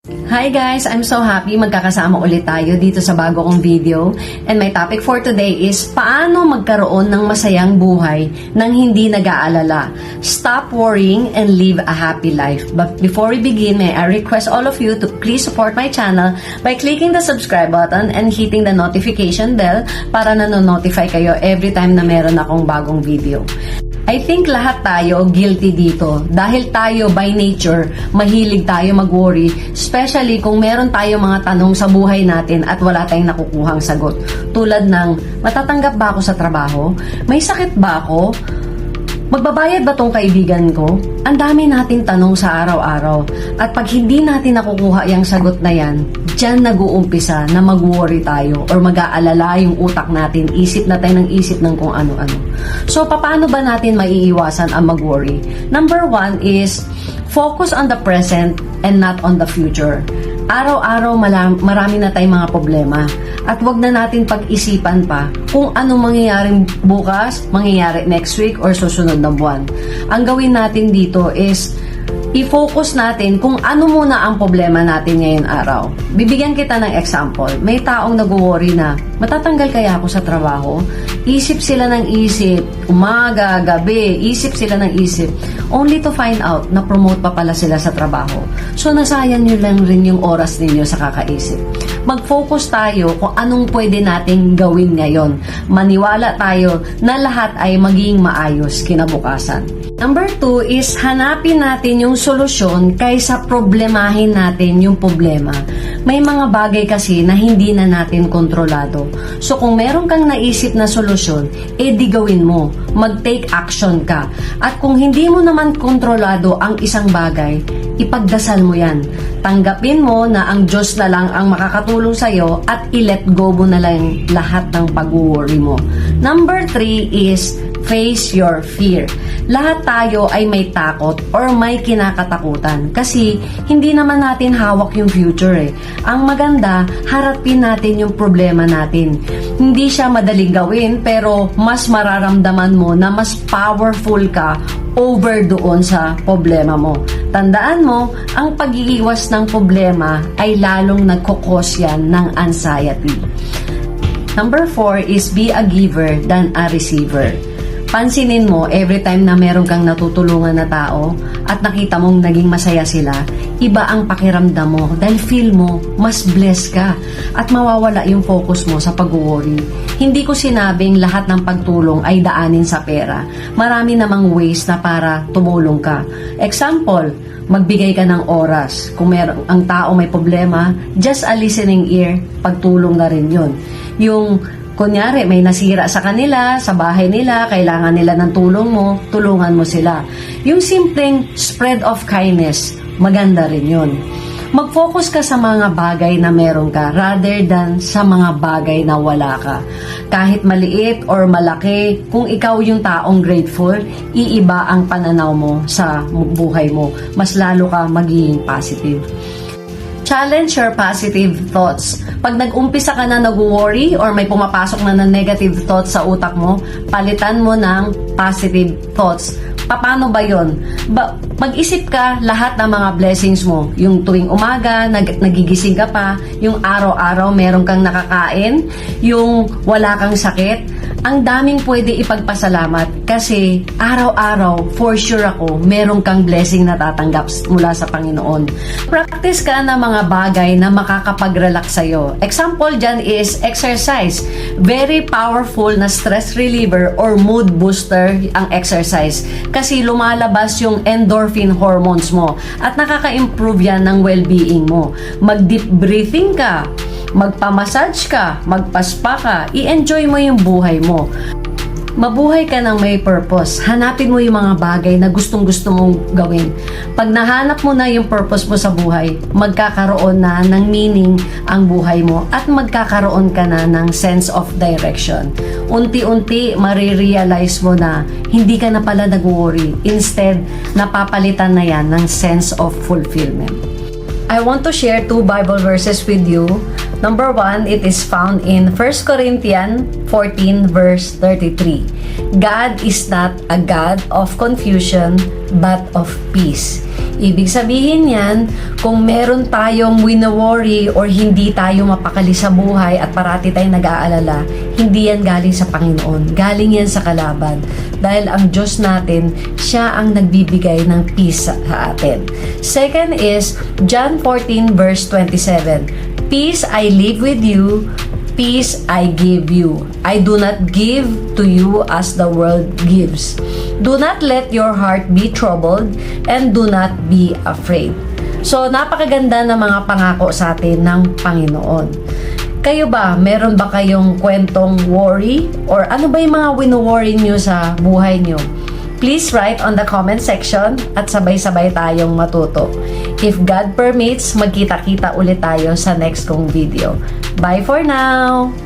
Hi guys! I'm so happy magkakasama ulit tayo dito sa bago kong video. And my topic for today is paano magkaroon ng masayang buhay nang hindi nag-aalala. Stop worrying and live a happy life. But before we begin, may I request all of you to please support my channel by clicking the subscribe button and hitting the notification bell para nanonotify kayo every time na meron akong bagong video. I think lahat tayo guilty dito dahil tayo by nature mahilig tayo mag-worry, especially kung meron tayo mga tanong sa buhay natin at wala tayong nakukuhang sagot. Tulad ng, matatanggap ba ako sa trabaho? May sakit ba ako? Magbabayad ba tong kaibigan ko? Ang dami nating tanong sa araw-araw. At pag hindi natin nakukuha yung sagot na yan, dyan nag-uumpisa na mag-worry tayo or mag-aalala yung utak natin, isip na tayo ng isip ng kung ano-ano. So, paano ba natin maiiwasan ang mag-worry? Number one is, focus on the present and not on the future. Araw-araw marami na tayong mga problema at wag na natin pag-isipan pa kung anong mangyayaring bukas, mangyayari next week or susunod na buwan. Ang gawin natin dito is i-focus natin kung ano muna ang problema natin ngayon araw. Bibigyan kita ng example. May taong nag-worry na, matatanggal kaya ako sa trabaho? Isip sila ng isip, umaga, gabi, isip sila ng isip, only to find out na promote pa pala sila sa trabaho. So, nasayang nyo lang rin yung oras ninyo sa kakaisip. Mag-focus tayo kung anong pwede nating gawin ngayon. Maniwala tayo na lahat ay maging maayos kinabukasan. Number 2 is hanapin natin yung solusyon kaysa problemahin natin yung problema. May mga bagay kasi na hindi na natin kontrolado. So kung meron kang naisip na solusyon, di gawin mo. Mag-take action ka. At kung hindi mo naman kontrolado ang isang bagay, ipagdasal mo yan. Tanggapin mo na ang Diyos na lang ang makakatulong sa'yo at i-let go mo na lang lahat ng pag-worry mo. Number 3 is face your fear. Lahat tayo ay may takot or may kinakatakutan kasi hindi naman natin hawak yung future eh. Ang maganda, harapin natin yung problema natin. Hindi siya madaling gawin pero mas mararamdaman mo na mas powerful ka over doon sa problema mo. Tandaan mo, ang pag-iiwas ng problema ay lalong nagkukos yan ng anxiety. Number 4 is be a giver than a receiver. Pansinin mo, every time na meron kang natutulungan na tao at nakita mong naging masaya sila, iba ang pakiramdam mo dahil feel mo, mas blessed ka at mawawala yung focus mo sa pag-worry. Hindi ko sinabing lahat ng pagtulong ay daanin sa pera. Marami namang ways na para tumulong ka. Example, magbigay ka ng oras. Kung ang tao may problema, just a listening ear, pagtulong na rin yun. Yung kunyari, may nasira sa kanila, sa bahay nila, kailangan nila ng tulong mo, tulungan mo sila. Yung simpleng spread of kindness, maganda rin yun. Mag-focus ka sa mga bagay na meron ka rather than sa mga bagay na wala ka. Kahit maliit or malaki, kung ikaw yung taong grateful, iiba ang pananaw mo sa buhay mo. Mas lalo ka magiging positive. Challenge your positive thoughts. Pag nag-umpisa ka na nag-worry or may pumapasok na negative thoughts sa utak mo, palitan mo ng positive thoughts. Paano ba yun? Mag-isip ka lahat ng mga blessings mo. Yung tuwing umaga, nagigising ka pa, yung araw-araw meron kang nakakain, yung wala kang sakit. Ang daming pwede ipagpasalamat kasi araw-araw, for sure ako, meron kang blessing na tatanggap mula sa Panginoon. Practice ka ng mga bagay na makakapag-relax sa'yo. Example dyan is exercise. Very powerful na stress reliever or mood booster ang exercise kasi lumalabas yung endorphin hormones mo at nakaka-improve yan ng well-being mo. Mag-deep breathing ka, magpamassage ka, magpaspa ka, i-enjoy mo yung buhay mo. Mabuhay ka ng may purpose. Hanapin mo yung mga bagay na gustong-gusto mong gawin. Pag nahanap mo na yung purpose mo sa buhay, magkakaroon na ng meaning ang buhay mo at magkakaroon ka na ng sense of direction. Unti-unti, marirealize mo na hindi ka na pala nag-worry. Instead, napapalitan na yan ng sense of fulfillment. I want to share 2 Bible verses with you. Number 1, it is found in 1 Corinthians 14 verse 33. God is not a God of confusion, but of peace. Ibig sabihin yan, kung meron tayong wino-worry or hindi tayo mapakali sa buhay at parati tayong nag-aalala, hindi yan galing sa Panginoon. Galing yan sa kalaban. Dahil ang Diyos natin, siya ang nagbibigay ng peace sa atin. Second is John 14 verse 27. Peace I leave with you, peace I give you. I do not give to you as the world gives. Do not let your heart be troubled and do not be afraid. So, napakaganda ng mga pangako sa atin ng Panginoon. Kayo ba, meron ba kayong kwentong worry? Or ano ba yung mga wino-worry nyo sa buhay nyo? Please write on the comment section at sabay-sabay tayong matuto. If God permits, magkita-kita ulit tayo sa next kong video. Bye for now!